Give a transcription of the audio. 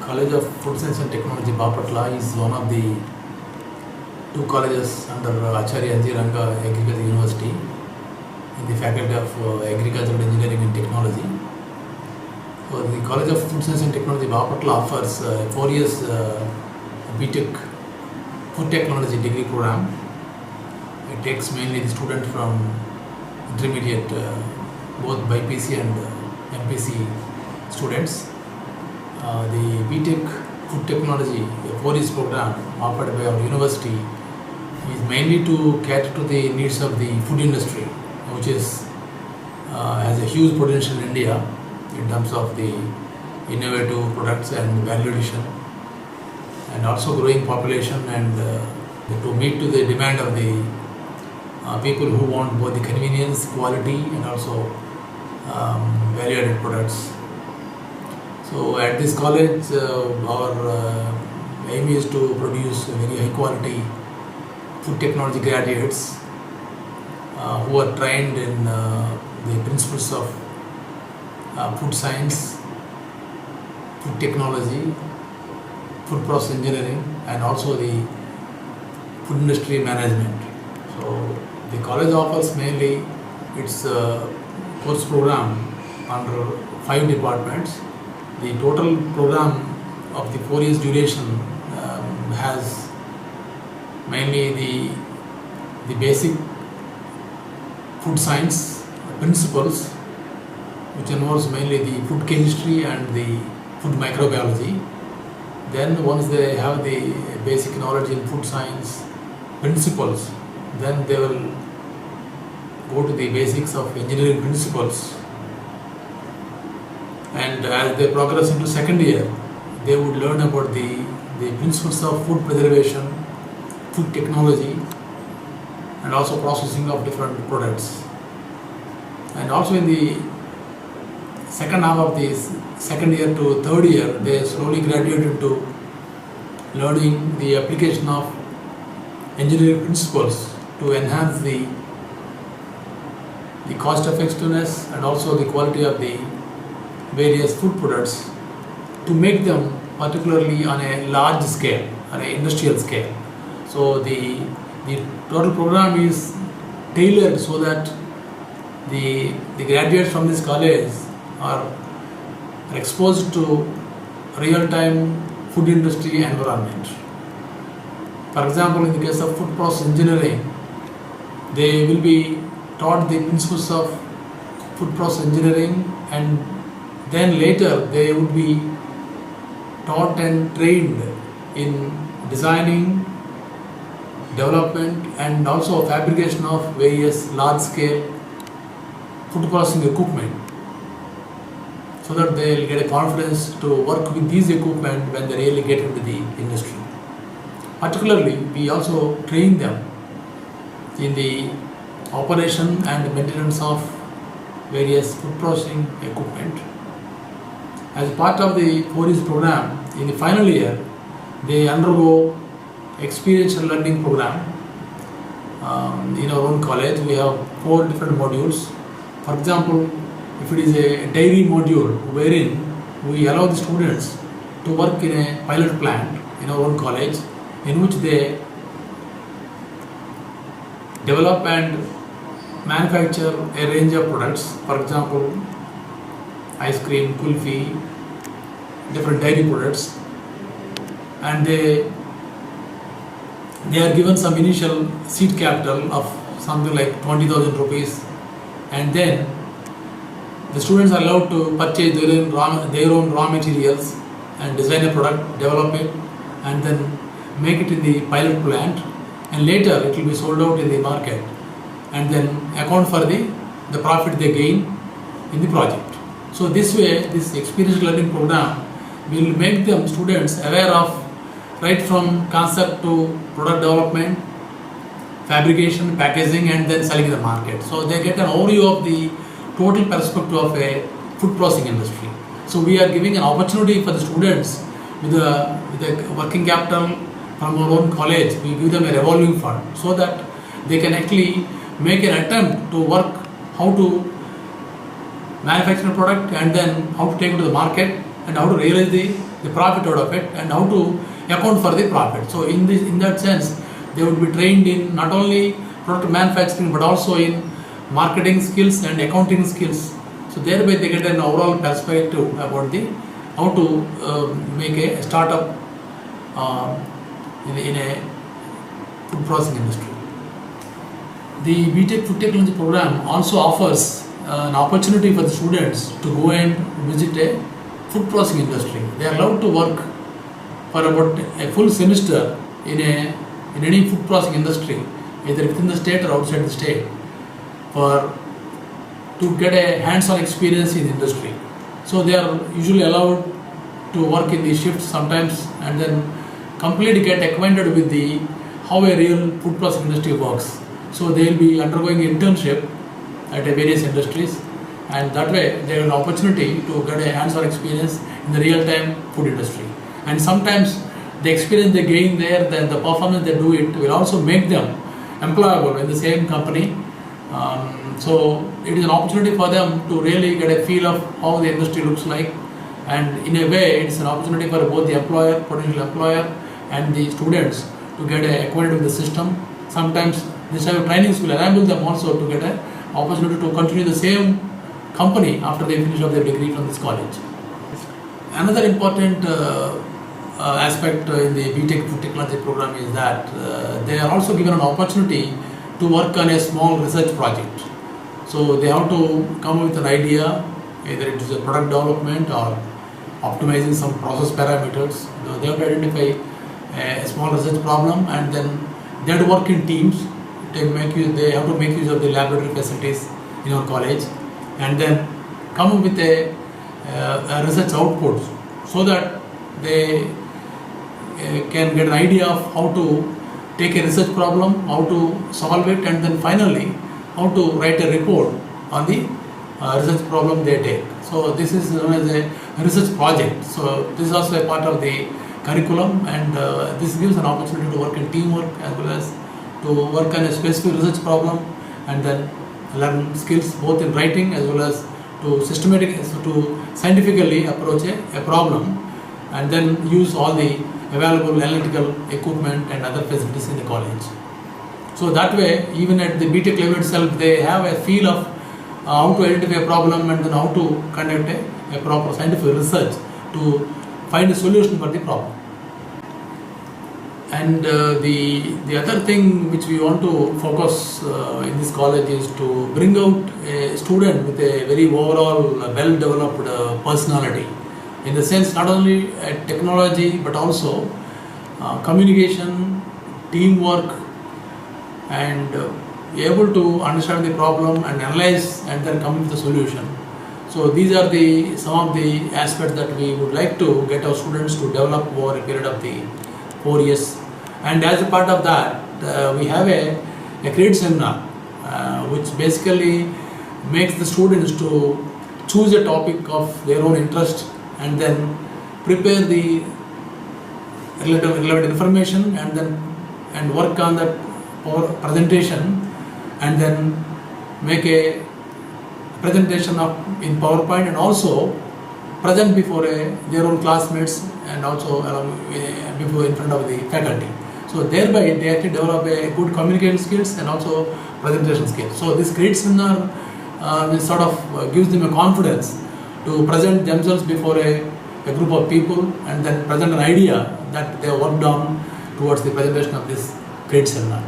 College of Food Science and Technology, Bapatla is one of the two colleges under Acharya Anjiranga Agriculture University in the Faculty of Agricultural Engineering and Technology. So the College of Food Science and Technology, Bapatla offers 4 years BTech Food Technology degree program. It takes mainly the student from intermediate, both BPC and MPC students. The BTech Food Technology, a 4 years program offered by our university, is mainly to cater to the needs of the food industry, which has a huge potential in India in terms of the innovative products and value addition, and also growing population, and to meet to the demand of the people who want both the convenience, quality, and also value-added products. So at this college, our aim is to produce very high-quality food technology graduates who are trained in the principles of food science, food technology, food process engineering, and also the food industry management. So the college offers mainly its course program under 5 departments. The total program of the 4 years duration has mainly the basic food science principles, which involves mainly the food chemistry and the food microbiology. Then once they have the basic knowledge in food science principles, then they will go to the basics of engineering principles. And as they progress into second year, they would learn about the principles of food preservation, food technology, and also processing of different products. And also in the second half of the second year to third year, they slowly graduate into learning the application of engineering principles to enhance the cost effectiveness and also the quality of the various food products, to make them particularly on a large scale, on an industrial scale. So the total program is tailored so that the graduates from this college are exposed to real-time food industry environment. For example, in the case of food process engineering, they will be taught the principles of food process engineering, and then later they would be taught and trained in designing, development, and also fabrication of various large-scale food processing equipment, so that they will get a confidence to work with these equipment when they really get into the industry. Particularly, we also train them in the operation and maintenance of various food processing equipment. As part of the 4 years program, in the final year, they undergo experiential learning program. In our own college, we have 4 different modules. For example, if it is a dairy module, wherein we allow the students to work in a pilot plant in our own college, in which they develop and manufacture a range of products. For example, ice cream, kulfi, different dairy products, and they are given some initial seed capital of something like 20,000 rupees, and then the students are allowed to purchase their own raw materials and design a product, develop it, and then make it in the pilot plant, and later it will be sold out in the market, and then account for the profit they gain in the project. So this way, this experiential learning program will make them students aware of right from concept to product development, fabrication, packaging, and then selling in the market. So they get an overview of the total perspective of a food processing industry. So we are giving an opportunity for the students with a working capital from our own college. We give them a revolving fund so that they can actually make an attempt to work how to manufacture a product, and then how to take it to the market, and how to realize the the profit out of it and how to account for the profit. So in that sense, they would be trained in not only product manufacturing but also in marketing skills and accounting skills. So thereby they get an overall perspective about how to make a startup in a food processing industry. The BTech Food Technology program also offers an opportunity for the students to go and visit a food processing industry. They are allowed to work for about a full semester in any food processing industry, either within the state or outside the state, to get a hands-on experience in the industry. So they are usually allowed to work in the shifts sometimes and then completely get acquainted with how a real food processing industry works. So they will be undergoing internship at various industries, and that way they have an opportunity to get a hands-on experience in the real-time food industry. And sometimes the experience they gain there, then the performance they do it will also make them employable in the same company. So it is an opportunity for them to really get a feel of how the industry looks like, and in a way it's an opportunity for both the employer, potential employer, and the students to get acquainted with the system. Sometimes this type of trainings will enable them also to get an opportunity to continue the same company after they finish up their degree from this college. Another important aspect in the BTech Food Technology program is that they are also given an opportunity to work on a small research project. So they have to come up with an idea, either it is a product development or optimizing some process parameters. They have to identify a small research problem, and then they have to work in teams. They have to make use of the laboratory facilities in our college, and then come up with a research output so that they can get an idea of how to take a research problem, how to solve it, and then finally how to write a report on the research problem they take. So this is known as a research project. So this is also a part of the curriculum, and this gives an opportunity to work in teamwork as well as to work on a specific research problem, and then learn skills both in writing as well as to scientifically approach a problem, and then use all the available analytical equipment and other facilities in the college. So that way, even at the BTech level itself, they have a feel of how to identify a problem and then how to conduct a proper scientific research to find a solution for the problem. And the other thing which we want to focus in this college is to bring out a student with a very overall well-developed personality, in the sense not only at technology but also communication, teamwork, and able to understand the problem and analyze and then come with the solution. So these are some of the aspects that we would like to get our students to develop over a period of the 4 years. And as a part of that, we have a credit seminar which basically makes the students to choose a topic of their own interest and then prepare the relevant information and work on that presentation, and then make a presentation in PowerPoint and also present before their own classmates and also before in front of the faculty. So thereby they actually develop a good communication skills and also presentation skills. So this credit seminar sort of gives them a confidence to present themselves before a group of people and then present an idea that they have worked on towards the presentation of this credit seminar.